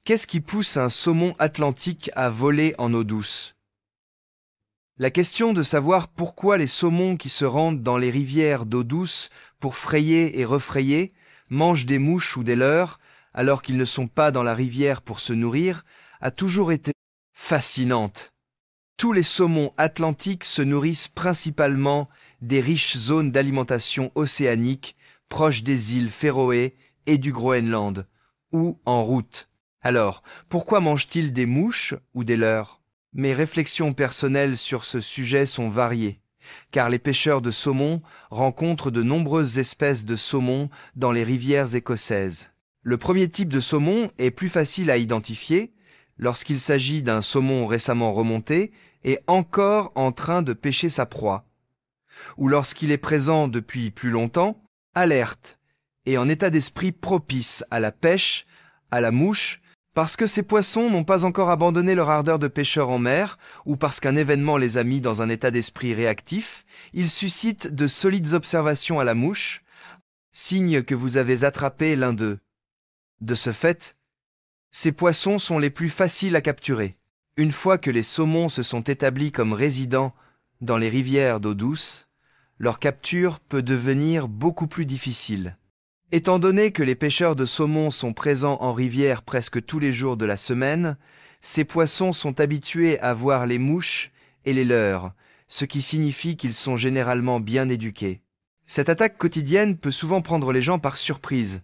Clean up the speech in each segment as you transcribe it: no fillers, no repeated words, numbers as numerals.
Qu'est-ce qui pousse un saumon atlantique à voler en eau douce? La question de savoir pourquoi les saumons qui se rendent dans les rivières d'eau douce pour frayer et refrayer mangent des mouches ou des leurres alors qu'ils ne sont pas dans la rivière pour se nourrir a toujours été fascinante. Tous les saumons atlantiques se nourrissent principalement des riches zones d'alimentation océanique proches des îles Féroé et du Groenland, ou en route. Alors, pourquoi mangent-ils des mouches ou des leurres? Mes réflexions personnelles sur ce sujet sont variées, car les pêcheurs de saumon rencontrent de nombreuses espèces de saumon dans les rivières écossaises. Le premier type de saumon est plus facile à identifier lorsqu'il s'agit d'un saumon récemment remonté et encore en train de pêcher sa proie, ou lorsqu'il est présent depuis plus longtemps, alerte et en état d'esprit propice à la pêche, à la mouche, parce que ces poissons n'ont pas encore abandonné leur ardeur de pêcheur en mer, ou parce qu'un événement les a mis dans un état d'esprit réactif, ils suscitent de solides observations à la mouche, signe que vous avez attrapé l'un d'eux. De ce fait, ces poissons sont les plus faciles à capturer. Une fois que les saumons se sont établis comme résidents dans les rivières d'eau douce, leur capture peut devenir beaucoup plus difficile. Étant donné que les pêcheurs de saumon sont présents en rivière presque tous les jours de la semaine, ces poissons sont habitués à voir les mouches et les leurres, ce qui signifie qu'ils sont généralement bien éduqués. Cette attaque quotidienne peut souvent prendre les gens par surprise.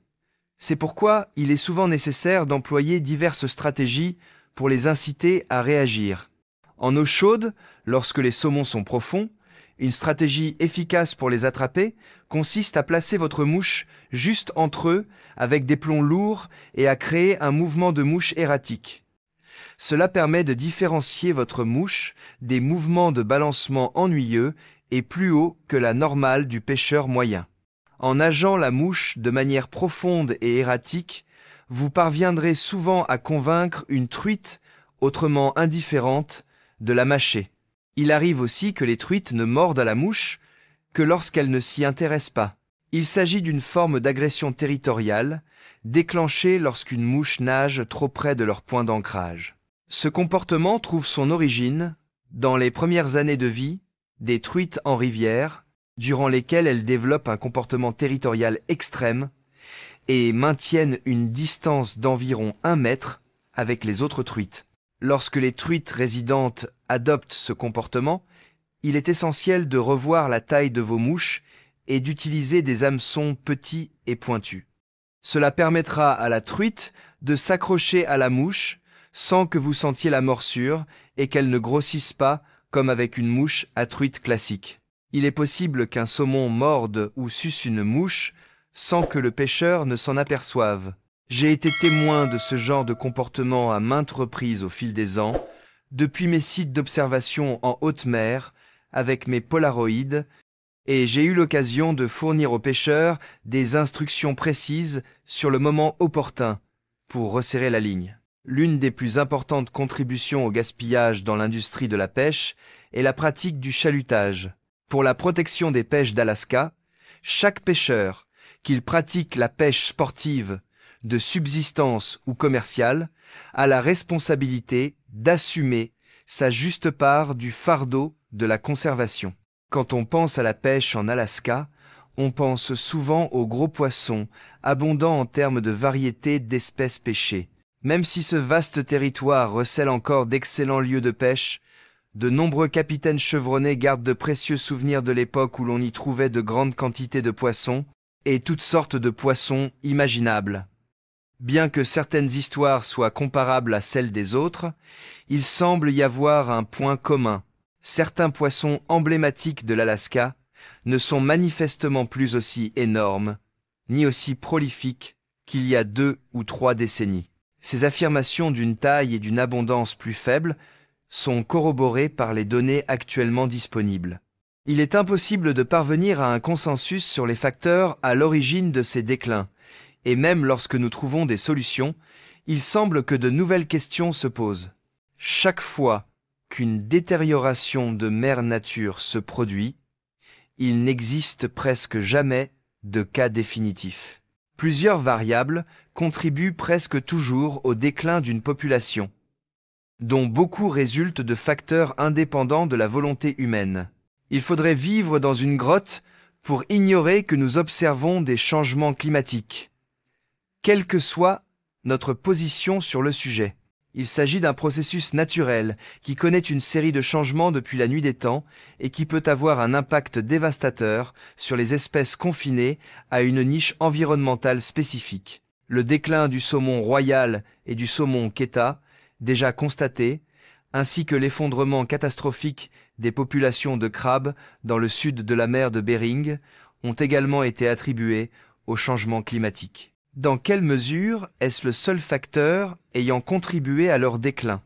C'est pourquoi il est souvent nécessaire d'employer diverses stratégies pour les inciter à réagir. En eau chaude, lorsque les saumons sont profonds, une stratégie efficace pour les attraper consiste à placer votre mouche juste entre eux avec des plombs lourds et à créer un mouvement de mouche erratique. Cela permet de différencier votre mouche des mouvements de balancement ennuyeux et plus hauts que la normale du pêcheur moyen. En nageant la mouche de manière profonde et erratique, vous parviendrez souvent à convaincre une truite, autrement indifférente, de la mâcher. Il arrive aussi que les truites ne mordent à la mouche que lorsqu'elles ne s'y intéressent pas. Il s'agit d'une forme d'agression territoriale, déclenchée lorsqu'une mouche nage trop près de leur point d'ancrage. Ce comportement trouve son origine dans les premières années de vie des truites en rivière, durant lesquelles elles développent un comportement territorial extrême et maintiennent une distance d'environ 1 mètre avec les autres truites. Lorsque les truites résidentes adoptent ce comportement, il est essentiel de revoir la taille de vos mouches et d'utiliser des hameçons petits et pointus. Cela permettra à la truite de s'accrocher à la mouche sans que vous sentiez la morsure et qu'elle ne grossisse pas comme avec une mouche à truite classique. Il est possible qu'un saumon morde ou suce une mouche sans que le pêcheur ne s'en aperçoive. J'ai été témoin de ce genre de comportement à maintes reprises au fil des ans, depuis mes sites d'observation en haute mer, avec mes polaroïdes, et j'ai eu l'occasion de fournir aux pêcheurs des instructions précises sur le moment opportun pour resserrer la ligne. L'une des plus importantes contributions au gaspillage dans l'industrie de la pêche est la pratique du chalutage. Pour la protection des pêches d'Alaska, chaque pêcheur, qu'il pratique la pêche sportive, de subsistance ou commerciale, a la responsabilité d'assumer sa juste part du fardeau de la conservation. Quand on pense à la pêche en Alaska, on pense souvent aux gros poissons, abondants en termes de variété d'espèces pêchées. Même si ce vaste territoire recèle encore d'excellents lieux de pêche, de nombreux capitaines chevronnés gardent de précieux souvenirs de l'époque où l'on y trouvait de grandes quantités de poissons, et toutes sortes de poissons imaginables. Bien que certaines histoires soient comparables à celles des autres, il semble y avoir un point commun. Certains poissons emblématiques de l'Alaska ne sont manifestement plus aussi énormes, ni aussi prolifiques qu'il y a 2 ou 3 décennies. Ces affirmations d'une taille et d'une abondance plus faibles sont corroborées par les données actuellement disponibles. Il est impossible de parvenir à un consensus sur les facteurs à l'origine de ces déclins, et même lorsque nous trouvons des solutions, il semble que de nouvelles questions se posent. Chaque fois qu'une détérioration de mère nature se produit, il n'existe presque jamais de cas définitif. Plusieurs variables contribuent presque toujours au déclin d'une population, dont beaucoup résultent de facteurs indépendants de la volonté humaine. Il faudrait vivre dans une grotte pour ignorer que nous observons des changements climatiques, quelle que soit notre position sur le sujet. Il s'agit d'un processus naturel qui connaît une série de changements depuis la nuit des temps et qui peut avoir un impact dévastateur sur les espèces confinées à une niche environnementale spécifique. Le déclin du saumon royal et du saumon keta, déjà constaté, ainsi que l'effondrement catastrophique des populations de crabes dans le sud de la mer de Bering, ont également été attribués au changement climatique. Dans quelle mesure est-ce le seul facteur ayant contribué à leur déclin?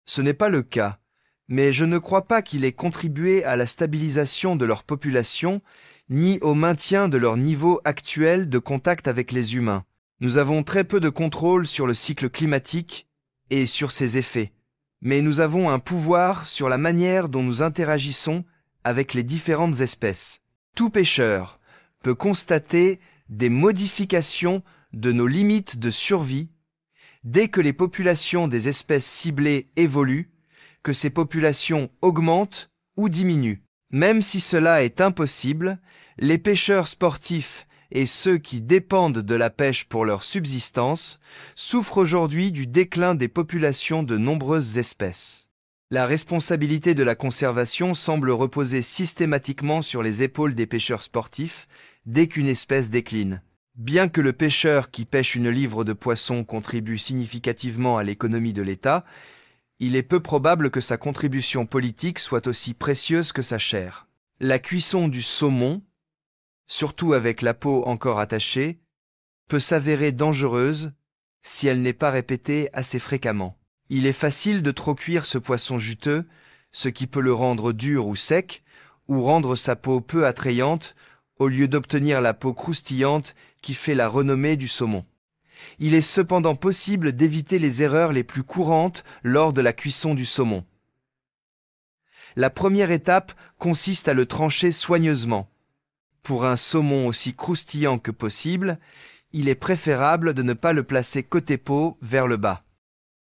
Ce n'est pas le cas, mais je ne crois pas qu'il ait contribué à la stabilisation de leur population, ni au maintien de leur niveau actuel de contact avec les humains. Nous avons très peu de contrôle sur le cycle climatique et sur ses effets, mais nous avons un pouvoir sur la manière dont nous interagissons avec les différentes espèces. Tout pêcheur peut constater des modifications de nos limites de survie dès que les populations des espèces ciblées évoluent, que ces populations augmentent ou diminuent. Même si cela est impossible, les pêcheurs sportifs et ceux qui dépendent de la pêche pour leur subsistance souffrent aujourd'hui du déclin des populations de nombreuses espèces. La responsabilité de la conservation semble reposer systématiquement sur les épaules des pêcheurs sportifs dès qu'une espèce décline. Bien que le pêcheur qui pêche une livre de poisson contribue significativement à l'économie de l'État, il est peu probable que sa contribution politique soit aussi précieuse que sa chair. La cuisson du saumon, surtout avec la peau encore attachée, peut s'avérer dangereuse si elle n'est pas répétée assez fréquemment. Il est facile de trop cuire ce poisson juteux, ce qui peut le rendre dur ou sec, ou rendre sa peau peu attrayante, au lieu d'obtenir la peau croustillante qui fait la renommée du saumon. Il est cependant possible d'éviter les erreurs les plus courantes lors de la cuisson du saumon. La première étape consiste à le trancher soigneusement. Pour un saumon aussi croustillant que possible, il est préférable de ne pas le placer côté peau vers le bas.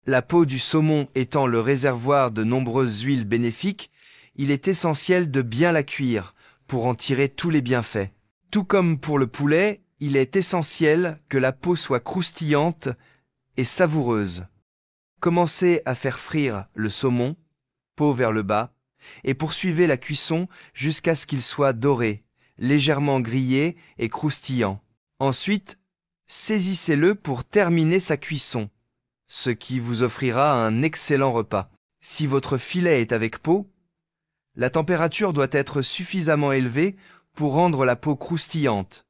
La peau du saumon étant le réservoir de nombreuses huiles bénéfiques, il est essentiel de bien la cuire pour en tirer tous les bienfaits. Tout comme pour le poulet, il est essentiel que la peau soit croustillante et savoureuse. Commencez à faire frire le saumon, peau vers le bas, et poursuivez la cuisson jusqu'à ce qu'il soit doré, légèrement grillé et croustillant. Ensuite, saisissez-le pour terminer sa cuisson, ce qui vous offrira un excellent repas. Si votre filet est avec peau, la température doit être suffisamment élevée pour rendre la peau croustillante,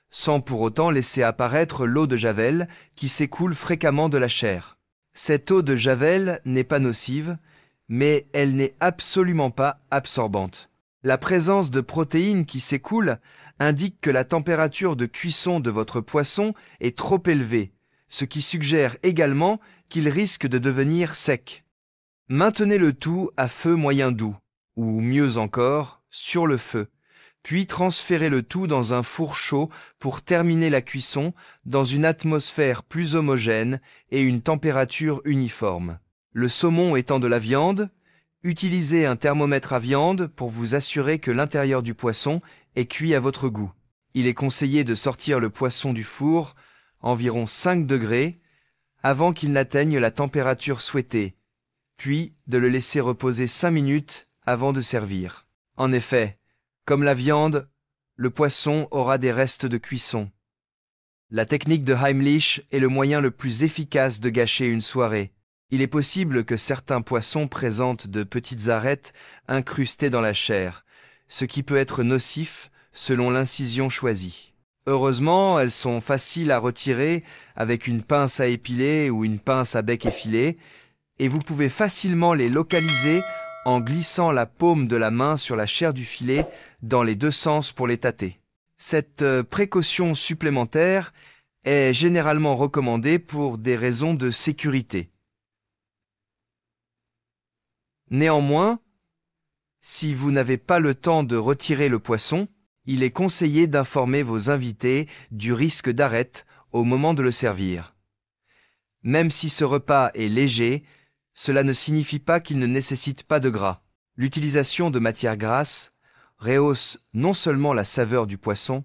sans pour autant laisser apparaître l'eau de javel qui s'écoule fréquemment de la chair. Cette eau de javel n'est pas nocive, mais elle n'est absolument pas absorbante. La présence de protéines qui s'écoulent indique que la température de cuisson de votre poisson est trop élevée, ce qui suggère également qu'il risque de devenir sec. Maintenez le tout à feu moyen doux, ou mieux encore, sur le feu, puis transférez le tout dans un four chaud pour terminer la cuisson dans une atmosphère plus homogène et une température uniforme. Le saumon étant de la viande, utilisez un thermomètre à viande pour vous assurer que l'intérieur du poisson est cuit à votre goût. Il est conseillé de sortir le poisson du four environ 5 degrés avant qu'il n'atteigne la température souhaitée, puis de le laisser reposer 5 minutes avant de servir. En effet, comme la viande, le poisson aura des restes de cuisson. La technique de Heimlich est le moyen le plus efficace de gâcher une soirée. Il est possible que certains poissons présentent de petites arêtes incrustées dans la chair, ce qui peut être nocif selon l'incision choisie. Heureusement, elles sont faciles à retirer avec une pince à épiler ou une pince à bec effilé, et vous pouvez facilement les localiser en glissant la paume de la main sur la chair du filet dans les deux sens pour les tâter. Cette précaution supplémentaire est généralement recommandée pour des raisons de sécurité. Néanmoins, si vous n'avez pas le temps de retirer le poisson, Il est conseillé d'informer vos invités du risque d'arête au moment de le servir. Même si ce repas est léger, cela ne signifie pas qu'il ne nécessite pas de gras. L'utilisation de matières grasses rehausse non seulement la saveur du poisson,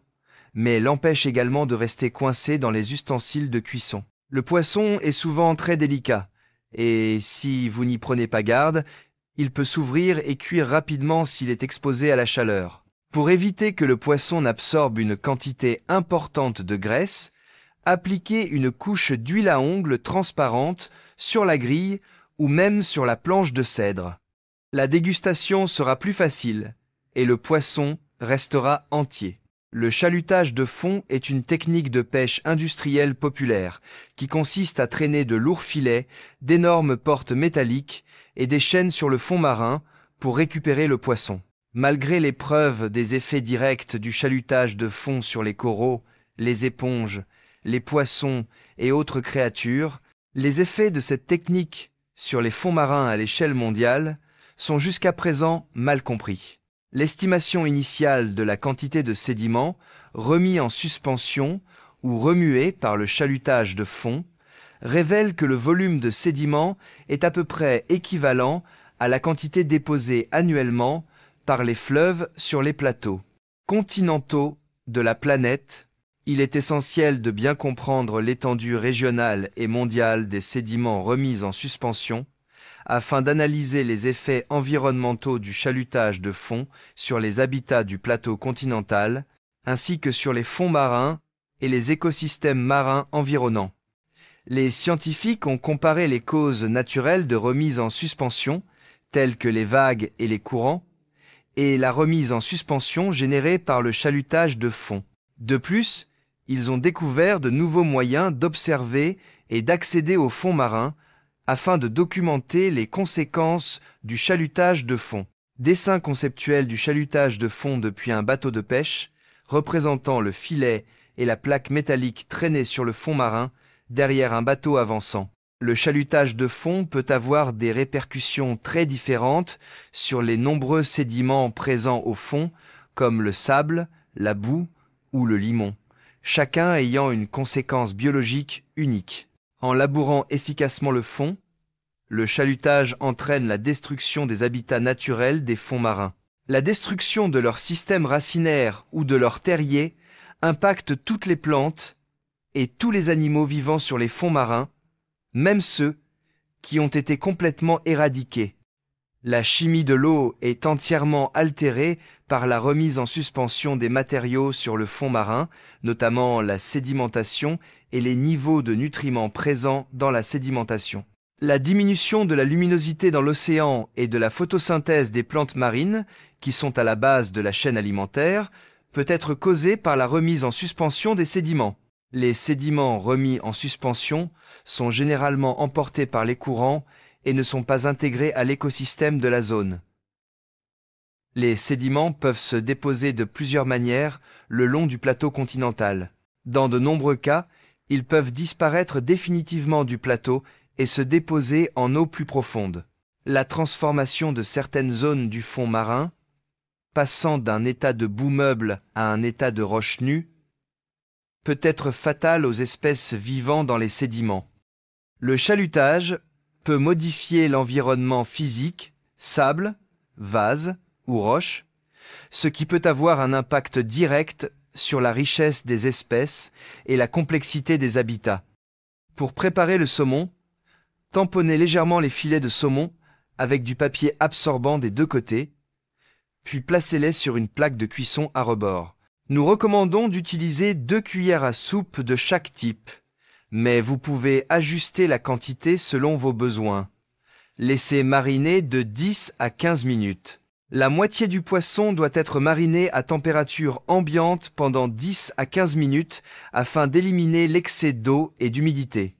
mais l'empêche également de rester coincé dans les ustensiles de cuisson. Le poisson est souvent très délicat, et si vous n'y prenez pas garde, il peut s'ouvrir et cuire rapidement s'il est exposé à la chaleur. Pour éviter que le poisson n'absorbe une quantité importante de graisse, appliquez une couche d'huile à ongles transparente sur la grille ou même sur la planche de cèdre. La dégustation sera plus facile et le poisson restera entier. Le chalutage de fond est une technique de pêche industrielle populaire qui consiste à traîner de lourds filets, d'énormes portes métalliques et des chaînes sur le fond marin pour récupérer le poisson. Malgré les preuves des effets directs du chalutage de fond sur les coraux, les éponges, les poissons et autres créatures, les effets de cette technique sur les fonds marins à l'échelle mondiale sont jusqu'à présent mal compris. L'estimation initiale de la quantité de sédiments remis en suspension ou remués par le chalutage de fond révèle que le volume de sédiments est à peu près équivalent à la quantité déposée annuellement par les fleuves sur les plateaux continentaux de la planète. Il est essentiel de bien comprendre l'étendue régionale et mondiale des sédiments remis en suspension afin d'analyser les effets environnementaux du chalutage de fond sur les habitats du plateau continental, ainsi que sur les fonds marins et les écosystèmes marins environnants. Les scientifiques ont comparé les causes naturelles de remise en suspension, telles que les vagues et les courants, et la remise en suspension générée par le chalutage de fond. De plus, ils ont découvert de nouveaux moyens d'observer et d'accéder aux fonds marins afin de documenter les conséquences du chalutage de fond. Dessin conceptuel du chalutage de fond depuis un bateau de pêche, représentant le filet et la plaque métallique traînée sur le fond marin derrière un bateau avançant. Le chalutage de fond peut avoir des répercussions très différentes sur les nombreux sédiments présents au fond, comme le sable, la boue ou le limon, chacun ayant une conséquence biologique unique. En labourant efficacement le fond, le chalutage entraîne la destruction des habitats naturels des fonds marins. La destruction de leur système racinaire ou de leurs terriers impacte toutes les plantes et tous les animaux vivant sur les fonds marins, même ceux qui ont été complètement éradiqués. La chimie de l'eau est entièrement altérée par la remise en suspension des matériaux sur le fond marin, notamment la sédimentation et les niveaux de nutriments présents dans la sédimentation. La diminution de la luminosité dans l'océan et de la photosynthèse des plantes marines, qui sont à la base de la chaîne alimentaire, peut être causée par la remise en suspension des sédiments. Les sédiments remis en suspension sont généralement emportés par les courants et ne sont pas intégrés à l'écosystème de la zone. Les sédiments peuvent se déposer de plusieurs manières le long du plateau continental. Dans de nombreux cas, ils peuvent disparaître définitivement du plateau et se déposer en eau plus profonde. La transformation de certaines zones du fond marin, passant d'un état de boue meuble à un état de roche nue, peut être fatale aux espèces vivant dans les sédiments. Le chalutage peut modifier l'environnement physique, sable, vase ou roche, ce qui peut avoir un impact direct sur la richesse des espèces et la complexité des habitats. Pour préparer le saumon, tamponnez légèrement les filets de saumon avec du papier absorbant des deux côtés, puis placez-les sur une plaque de cuisson à rebord. Nous recommandons d'utiliser 2 cuillères à soupe de chaque type, mais vous pouvez ajuster la quantité selon vos besoins. Laissez mariner de 10 à 15 minutes. La moitié du poisson doit être mariné à température ambiante pendant 10 à 15 minutes afin d'éliminer l'excès d'eau et d'humidité.